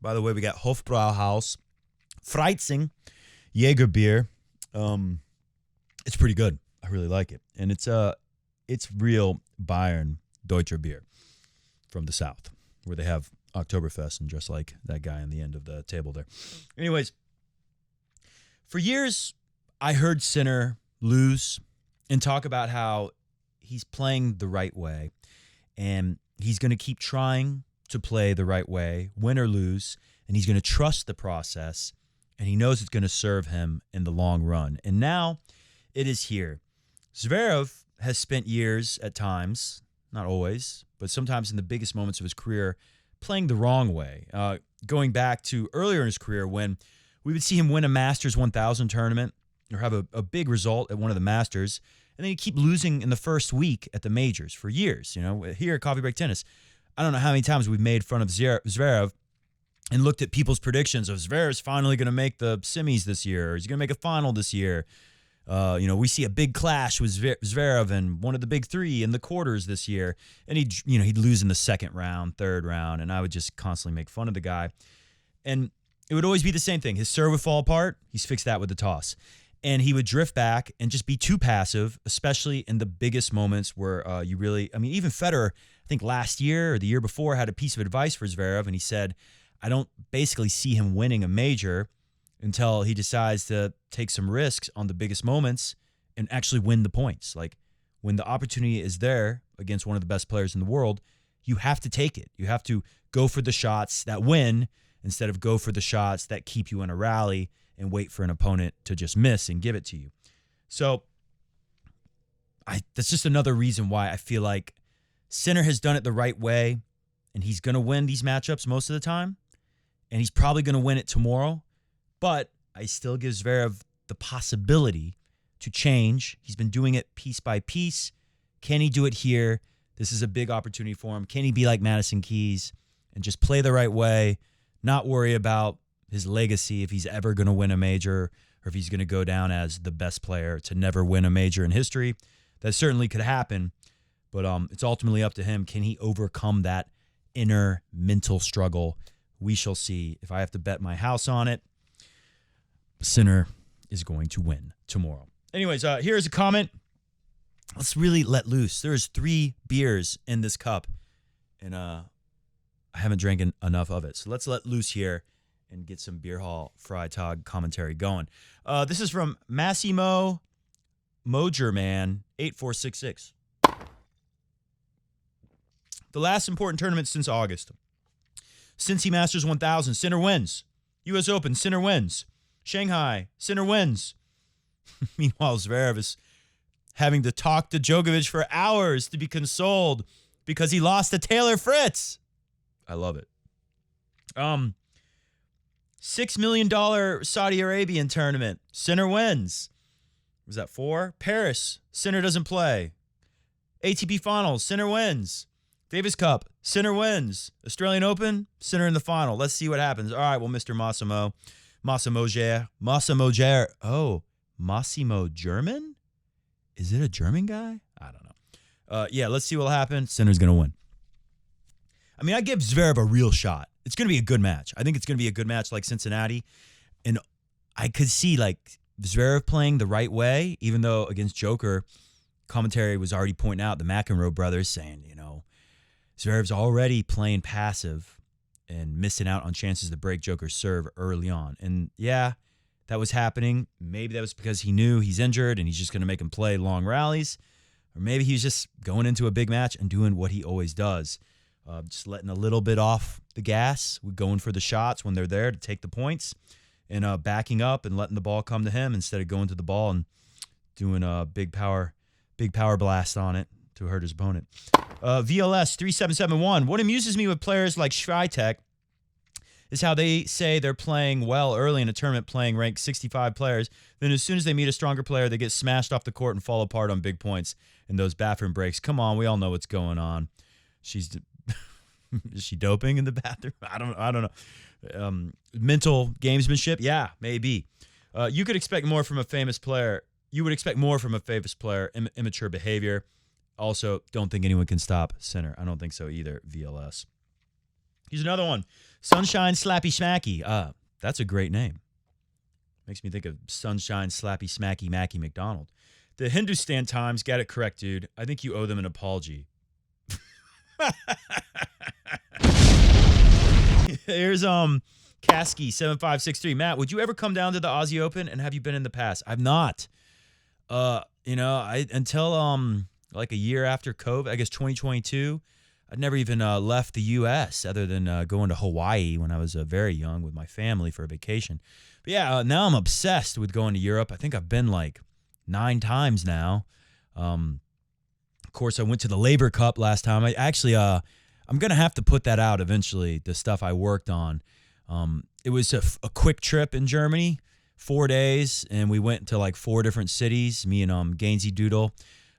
By the way, we got Hofbrauhaus, Freizing, Jägerbier. It's pretty good. I really like it. And it's real Bayern Deutscher beer from the south, where they have Oktoberfest and just like that guy on the end of the table there. Anyways, for years, I heard Sinner lose and talk about how he's playing the right way and he's going to keep trying to play the right way, win or lose, and he's going to trust the process, and he knows it's going to serve him in the long run. And now it is here. Zverev has spent years at times, not always, but sometimes in the biggest moments of his career, playing the wrong way. Going back to earlier in his career when we would see him win a Masters 1000 tournament or have a big result at one of the Masters, and then he'd keep losing in the first week at the majors for years. You know, here at Coffee Break Tennis, I don't know how many times we've made fun of Zverev and looked at people's predictions of Zverev's finally going to make the semis this year, or he's going to make a final this year. We see a big clash with Zverev and one of the big three in the quarters this year, and he'd lose in the second round, third round, and I would just constantly make fun of the guy. And it would always be the same thing. His serve would fall apart. He's fixed that with the toss. And he would drift back and just be too passive, especially in the biggest moments where even Federer, I think last year or the year before, had a piece of advice for Zverev, and he said, I don't basically see him winning a major until he decides to take some risks on the biggest moments and actually win the points. Like, when the opportunity is there against one of the best players in the world, you have to take it. You have to go for the shots that win instead of go for the shots that keep you in a rally and wait for an opponent to just miss and give it to you. So that's just another reason why I feel like Sinner has done it the right way, and he's going to win these matchups most of the time, and he's probably going to win it tomorrow. But I still give Zverev the possibility to change. He's been doing it piece by piece. Can he do it here? This is a big opportunity for him. Can he be like Madison Keys and just play the right way, not worry about his legacy if he's ever going to win a major or if he's going to go down as the best player to never win a major in history? That certainly could happen, but it's ultimately up to him. Can he overcome that inner mental struggle? We shall see. If I have to bet my house on it, Sinner is going to win tomorrow. Anyways, here's a comment. Let's really let loose. There's 3 beers in this cup, and I haven't drank enough of it. So let's let loose here and get some Bierhall Freitag commentary going. This is from Massimo Mogerman 8466. The last important tournament since August. Cincy Masters 1000, Sinner wins. U.S. Open, Sinner wins. Shanghai, Sinner wins. Meanwhile, Zverev is having to talk to Djokovic for hours to be consoled because he lost to Taylor Fritz. I love it. $6 million Saudi Arabian tournament. Sinner wins. Was that 4? Paris. Sinner doesn't play. ATP Finals. Sinner wins. Davis Cup. Sinner wins. Australian Open. Sinner in the final. Let's see what happens. All right, well, Mr. Massimo Ger. Oh, Massimo German? Is it a German guy? I don't know. Yeah, let's see what'll happen. Sinner's going to win. I mean, I give Zverev a real shot. It's going to be a good match. I think it's going to be a good match like Cincinnati. And I could see, like, Zverev playing the right way, even though against Djoker, commentary was already pointing out the McEnroe brothers saying, Zverev's already playing passive and missing out on chances to break Djoker's serve early on. And yeah, that was happening. Maybe that was because he knew he's injured and he's just going to make him play long rallies. Or maybe he's just going into a big match and doing what he always does. Just letting a little bit off the gas, going for the shots when they're there to take the points. and backing up and letting the ball come to him instead of going to the ball and doing a big power blast on it to hurt his opponent. VLS 3771. What amuses me with players like Swiatek is how they say they're playing well early in a tournament, playing ranked 65 players. Then as soon as they meet a stronger player, they get smashed off the court and fall apart on big points in those bathroom breaks. Come on, we all know what's going on. Is she doping in the bathroom? I don't know. Mental gamesmanship? Yeah, maybe. You could expect more from a famous player. You would expect more from a famous player. Immature behavior. Also, don't think anyone can stop Sinner. I don't think so either, VLS. Here's another one. Sunshine Slappy Smacky. That's a great name. Makes me think of Sunshine Slappy Smacky Mackie McDonald. The Hindustan Times got it correct, dude. I think you owe them an apology. Here's Kasky 7563. Matt, would you ever come down to the Aussie Open, and have you been in the past? I've not. Until like a year after COVID, I guess 2022, I'd never even left the U.S. other than going to Hawaii when I was very young with my family for a vacation. But yeah, now I'm obsessed with going to Europe. I think I've been like 9 times now. Of course, I went to the Labor Cup last time. I actually, I'm going to have to put that out eventually, the stuff I worked on. It was a quick trip in Germany, 4 days, and we went to like 4 different cities, me and Gainsey Doodle.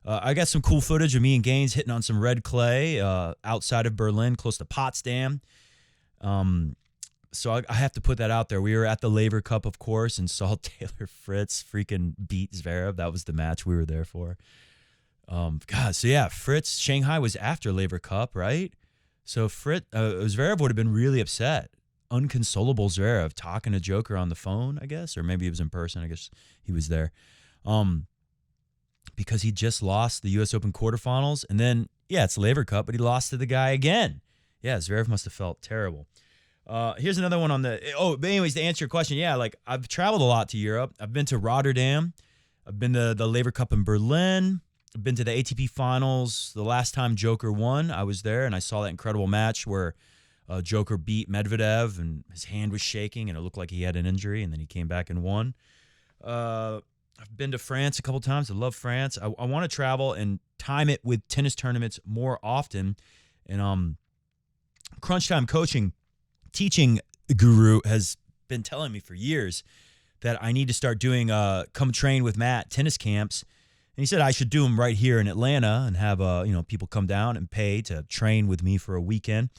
I got some cool footage of me and Gaines hitting on some red clay outside of Berlin, close to Potsdam. So I have to put that out there. We were at the Laver Cup, of course, and saw Taylor Fritz freaking beat Zverev. That was the match we were there for. Fritz, Shanghai was after Laver Cup, right? So Zverev would have been really upset. Unconsolable Zverev talking to Djoker on the phone, I guess, or maybe it was in person. I guess he was there. Because he just lost the U.S. Open quarterfinals. And then, it's Laver Cup, but he lost to the guy again. Yeah, Zverev must have felt terrible. Here's another one on but anyways, to answer your question, I've traveled a lot to Europe. I've been to Rotterdam. I've been to the Laver Cup in Berlin. I've been to the ATP finals. The last time Djoker won, I was there, and I saw that incredible match where Djoker beat Medvedev, and his hand was shaking, and it looked like he had an injury, and then he came back and won. I've been to France a couple times. I love France. I want to travel and time it with tennis tournaments more often. And Crunch Time teaching guru has been telling me for years that I need to start doing come train with Matt tennis camps. And he said I should do them right here in Atlanta and have people come down and pay to train with me for a weekend.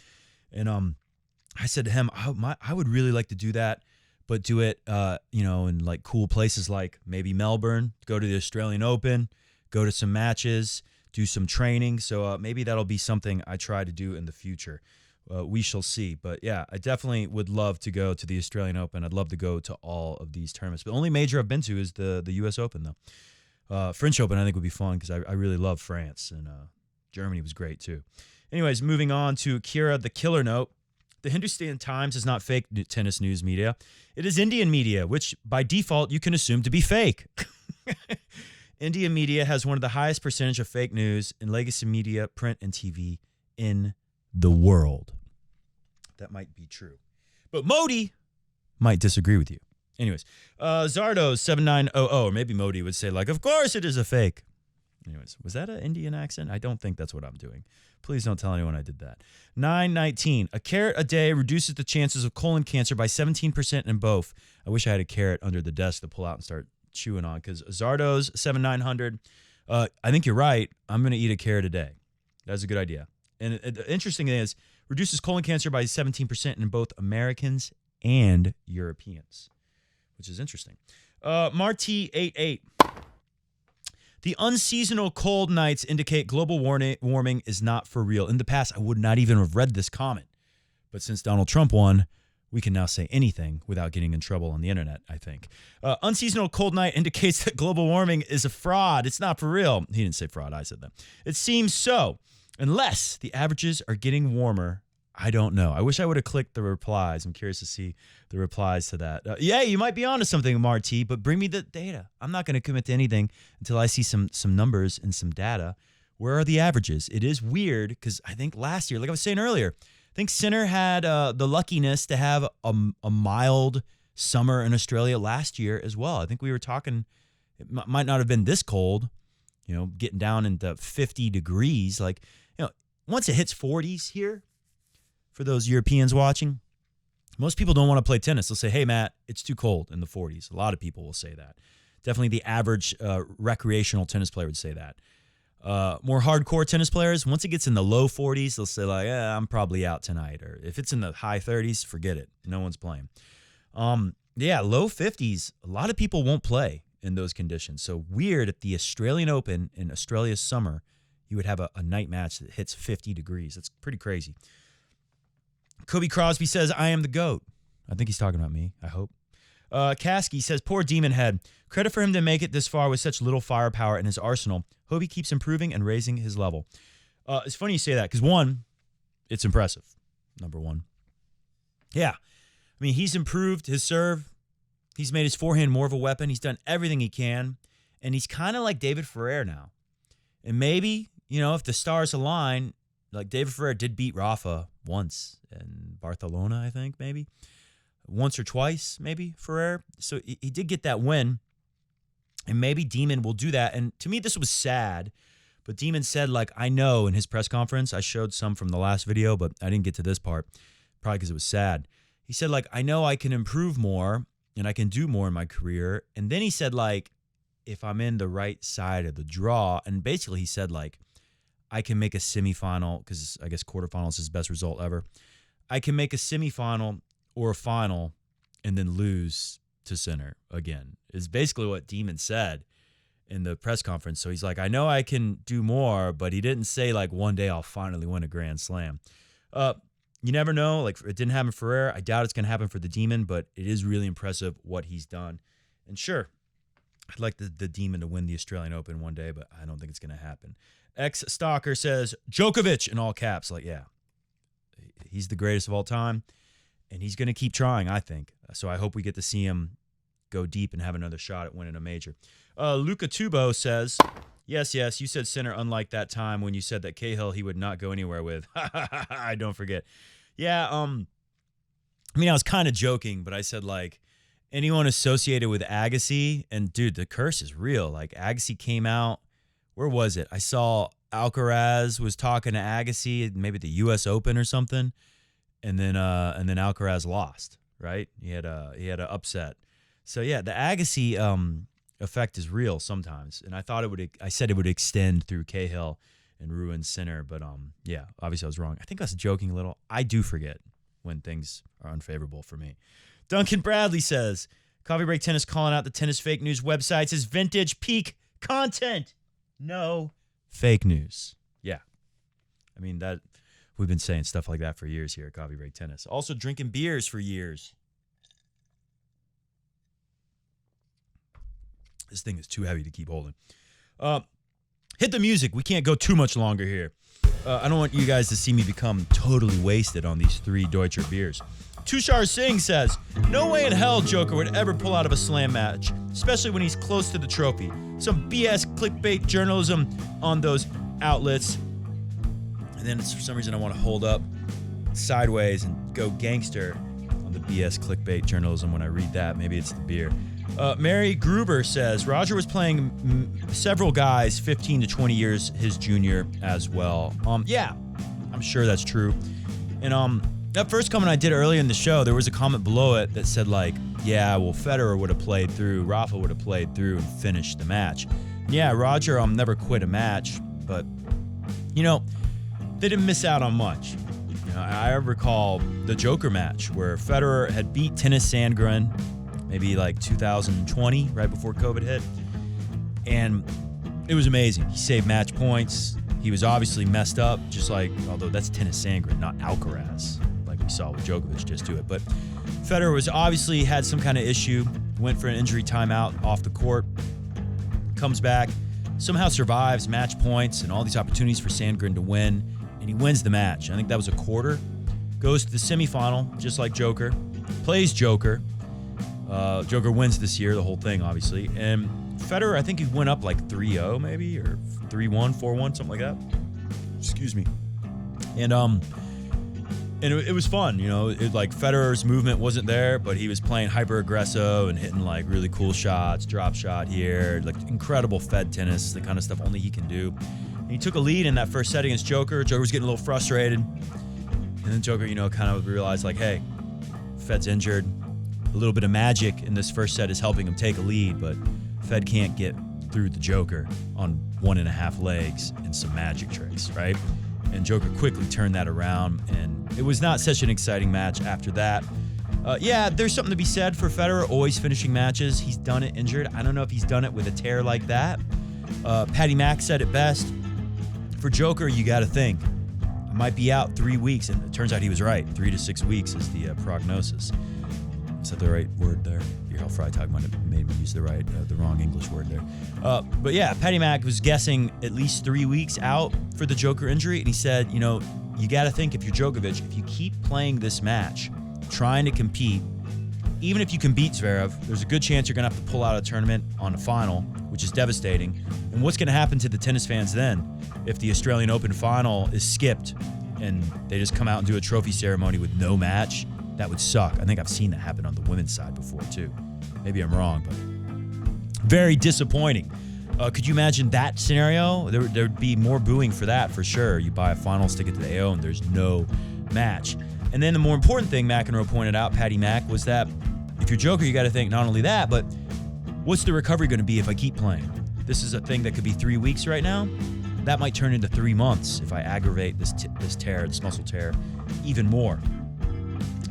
And I said to him, I would really like to do that, but do it, in like cool places like maybe Melbourne, go to the Australian Open, go to some matches, do some training. So maybe that'll be something I try to do in the future. We shall see. But yeah, I definitely would love to go to the Australian Open. I'd love to go to all of these tournaments. The only major I've been to is the U.S. Open, though. French Open, I think, would be fun because I really love France, and Germany was great too. Anyways, moving on to Kira, the killer note. The Hindustan Times is not fake tennis news media. It is Indian media, which by default you can assume to be fake. Indian media has one of the highest percentage of fake news in legacy media, print, and TV in the world. That might be true. But Modi might disagree with you. Anyways, Zardo's 7900, or maybe Modi would say, of course it is a fake. Anyways, was that an Indian accent? I don't think that's what I'm doing. Please don't tell anyone I did that. 919. A carrot a day reduces the chances of colon cancer by 17% in both. I wish I had a carrot under the desk to pull out and start chewing on, because Zardo's 7900. I think you're right. I'm going to eat a carrot a day. That's a good idea. And the interesting thing is, reduces colon cancer by 17% in both Americans and Europeans, which is interesting. Marty88. The unseasonal cold nights indicate global warming is not for real. In the past, I would not even have read this comment. But since Donald Trump won, we can now say anything without getting in trouble on the internet, I think. Unseasonal cold night indicates that global warming is a fraud. It's not for real. He didn't say fraud. I said that. It seems so. Unless the averages are getting warmer, I don't know. I wish I would have clicked the replies. I'm curious to see the replies to that. You might be onto something, Marty, but bring me the data. I'm not going to commit to anything until I see some numbers and some data. Where are the averages? It is weird because I think last year, like I was saying earlier, I think Sinner had the luckiness to have a mild summer in Australia last year as well. I think we were talking, it might not have been this cold, getting down into 50 degrees. Like, once it hits 40s here, for those Europeans watching, most people don't want to play tennis. They'll say, hey, Matt, it's too cold in the 40s. A lot of people will say that. Definitely the average recreational tennis player would say that. More hardcore tennis players, once it gets in the low 40s, they'll say like, I'm probably out tonight. Or if it's in the high 30s, forget it. No one's playing. Low 50s, a lot of people won't play in those conditions. So weird at the Australian Open in Australia's summer, you would have a night match that hits 50 degrees. That's pretty crazy. Kobe Crosby says, I am the GOAT. I think he's talking about me, I hope. Kasky says, poor Demon Head. Credit for him to make it this far with such little firepower in his arsenal. Hope he keeps improving and raising his level. It's funny you say that because, one, it's impressive, number one. Yeah. I mean, he's improved his serve. He's made his forehand more of a weapon. He's done everything he can. And he's kind of like David Ferrer now. And maybe, if the stars align, like David Ferrer did beat Rafa once in Barcelona, I think, maybe. Once or twice, maybe, Ferrer. So he did get that win. And maybe Demon will do that. And to me, this was sad. But Demon said, I know in his press conference, I showed some from the last video, but I didn't get to this part, probably because it was sad. He said, I know I can improve more and I can do more in my career. And then he said, if I'm in the right side of the draw, and basically he said, I can make a semifinal, because I guess quarterfinal is his best result ever. I can make a semifinal or a final and then lose to Sinner again, is basically what Demon said in the press conference. So he's like, I know I can do more, but he didn't say one day I'll finally win a Grand Slam. You never know. It didn't happen for Ferrer. I doubt it's going to happen for the Demon, but it is really impressive what he's done. And sure, I'd like the Demon to win the Australian Open one day, but I don't think it's going to happen. Ex-Stalker says, Djokovic in all caps. Yeah, he's the greatest of all time, and he's going to keep trying, I think. So I hope we get to see him go deep and have another shot at winning a major. Luca Tubo says, yes, you said Sinner, unlike that time when you said that Cahill he would not go anywhere with. I don't forget. Yeah, I was kind of joking, but I said, anyone associated with Agassi, and dude, the curse is real. Agassi came out, where was it? I saw Alcaraz was talking to Agassi, maybe at the U.S. Open or something, and then Alcaraz lost. Right? He had a upset. So yeah, the Agassi effect is real sometimes, and I said it would extend through Cahill and ruin Sinner, but obviously I was wrong. I think I was joking a little. I do forget when things are unfavorable for me. Duncan Bradley says, Coffee Break Tennis calling out the tennis fake news websites as vintage peak content. No fake news. Yeah. That we've been saying stuff like that for years here at Coffee Break Tennis. Also drinking beers for years. This thing is too heavy to keep holding. Hit the music. We can't go too much longer here. I don't want you guys to see me become totally wasted on these 3 Deutscher beers. Tushar Singh says, no way in hell Djoker would ever pull out of a slam match, especially when he's close to the trophy. Some BS clickbait journalism on those outlets. And then for some reason I want to hold up sideways and go gangster on the BS clickbait journalism when I read that. Maybe it's the beer. Mary Gruber says, Roger was playing several guys 15 to 20 years his junior as well. Yeah, I'm sure that's true. And that first comment I did earlier in the show, there was a comment below it that said Federer would have played through, Rafa would have played through and finished the match. Yeah, Roger never quit a match, but, they didn't miss out on much. I recall the Djoker match where Federer had beat Tennis Sandgren, maybe 2020, right before COVID hit. And it was amazing. He saved match points. He was obviously messed up, although that's Tennis Sandgren, not Alcaraz, like we saw with Djokovic just do it. But Federer was obviously had some kind of issue, went for an injury timeout off the court, comes back, somehow survives match points and all these opportunities for Sandgren to win, and he wins the match. I think that was a quarter. Goes to the semifinal, just like Djoker, plays Djoker. Djoker wins this year, the whole thing, obviously. And Federer, I think he went up 3-0 maybe, or 3-1, 4-1, something like that. Excuse me. And And it was fun, like Federer's movement wasn't there, but he was playing hyper aggressive and hitting like really cool shots, drop shot here, like incredible Fed tennis, the kind of stuff only he can do. And he took a lead in that first set against Djoker. Joker was getting a little frustrated. And then Joker, kind of realized like, hey, Fed's injured. A little bit of magic in this first set is helping him take a lead, but Fed can't get through the Joker on 1.5 legs and some magic tricks, right? And Joker quickly turned that around, and it was not such an exciting match after that. There's something to be said for Federer always finishing matches. He's done it injured. I don't know if he's done it with a tear like that. Patty Mack said it best. For Joker, you got to think, I might be out 3 weeks, and it turns out he was right. 3 to 6 weeks is the prognosis. Is that the right word there? Bierhall Freitag might have made me use the wrong English word there. But yeah, Patty Mack was guessing at least 3 weeks out for the Joker injury, and he said, you got to think if you're Djokovic, if you keep playing this match, trying to compete, even if you can beat Zverev, there's a good chance you're going to have to pull out a tournament on a final, which is devastating. And what's going to happen to the tennis fans then if the Australian Open final is skipped and they just come out and do a trophy ceremony with no match? That would suck. I think I've seen that happen on the women's side before, too. Maybe I'm wrong, but very disappointing. Could you imagine that scenario? There'd be more booing for that, for sure. You buy a finals ticket to the AO and there's no match. And then the more important thing McEnroe pointed out, Patty Mack, was that if you're Joker, you got to think not only that, but what's the recovery going to be if I keep playing? This is a thing that could be 3 weeks right now. That might turn into 3 months if I aggravate this tear, this muscle tear, even more.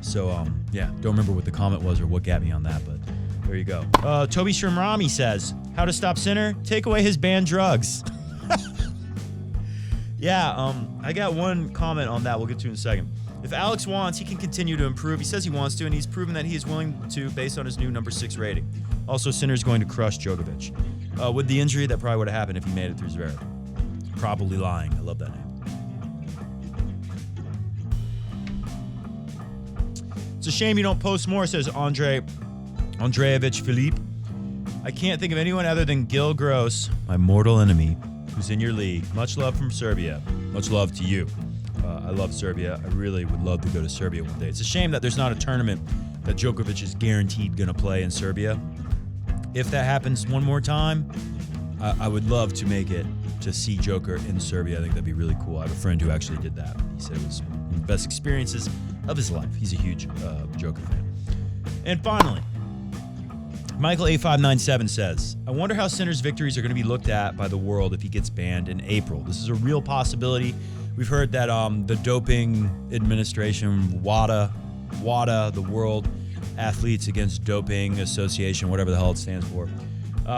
So, don't remember what the comment was or what got me on that, but there you go. Toby Shrimrami says, how to stop Sinner? Take away his banned drugs. I got one comment on that we'll get to in a second. If Alex wants, he can continue to improve. He says he wants to, and he's proven that he is willing to based on his new number 6 rating. Also, Sinner's going to crush Djokovic. With the injury, that probably would have happened if he made it through Zverev. Probably lying. I love that name. It's a shame you don't post more, says Andreevich Philippe. I can't think of anyone other than Gil Gross, my mortal enemy, who's in your league. Much love from Serbia. Much love to you. I love Serbia. I really would love to go to Serbia one day. It's a shame that there's not a tournament that Djokovic is guaranteed going to play in Serbia. If that happens one more time, I would love to make it to see Joker in Serbia. I think that'd be really cool. I have a friend who actually did that. He said it was one of the best experiences of his life. He's a huge Joker fan. And finally, Michael A597 says, I wonder how Sinner's victories are going to be looked at by the world if he gets banned in April. This is a real possibility. We've heard that the doping administration, WADA, the World Athletes Against Doping Association, whatever the hell it stands for.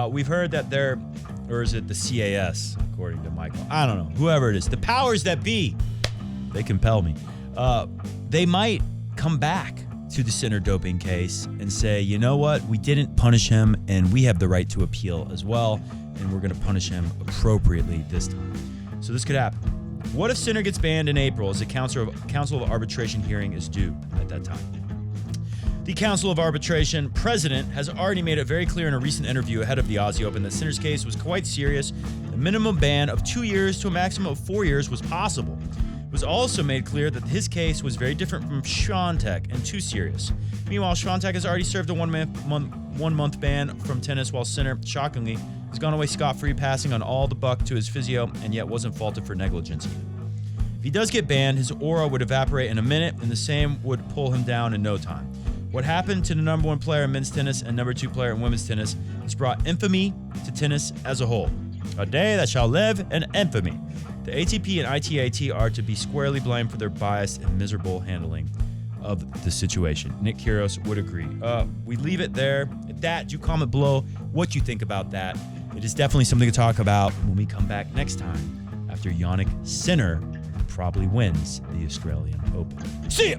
We've heard that or is it the CAS, according to Michael? I don't know. Whoever it is. The powers that be, they compel me. They might come back to the Sinner doping case and say, you know what? We didn't punish him, and we have the right to appeal as well, and we're going to punish him appropriately this time. So this could happen. What if Sinner gets banned in April as the Council of Arbitration hearing is due at that time? The Council of Arbitration president has already made it very clear in a recent interview ahead of the Aussie Open that Sinner's case was quite serious. A minimum ban of 2 years to a maximum of 4 years was possible. It was also made clear that his case was very different from Swiatek and too serious. Meanwhile, Swiatek has already served a one-month ban from tennis, while Sinner, shockingly, has gone away scot-free, passing on all the buck to his physio, and yet wasn't faulted for negligence either. If he does get banned, his aura would evaporate in a minute, and the same would pull him down in no time. What happened to the number 1 player in men's tennis and number 2 player in women's tennis has brought infamy to tennis as a whole. A day that shall live in infamy. The ATP and ITAT are to be squarely blamed for their biased and miserable handling of the situation. Nick Kyrgios would agree. We leave it there. At that, do comment below what you think about that. It is definitely something to talk about when we come back next time after Jannik Sinner probably wins the Australian Open. See ya!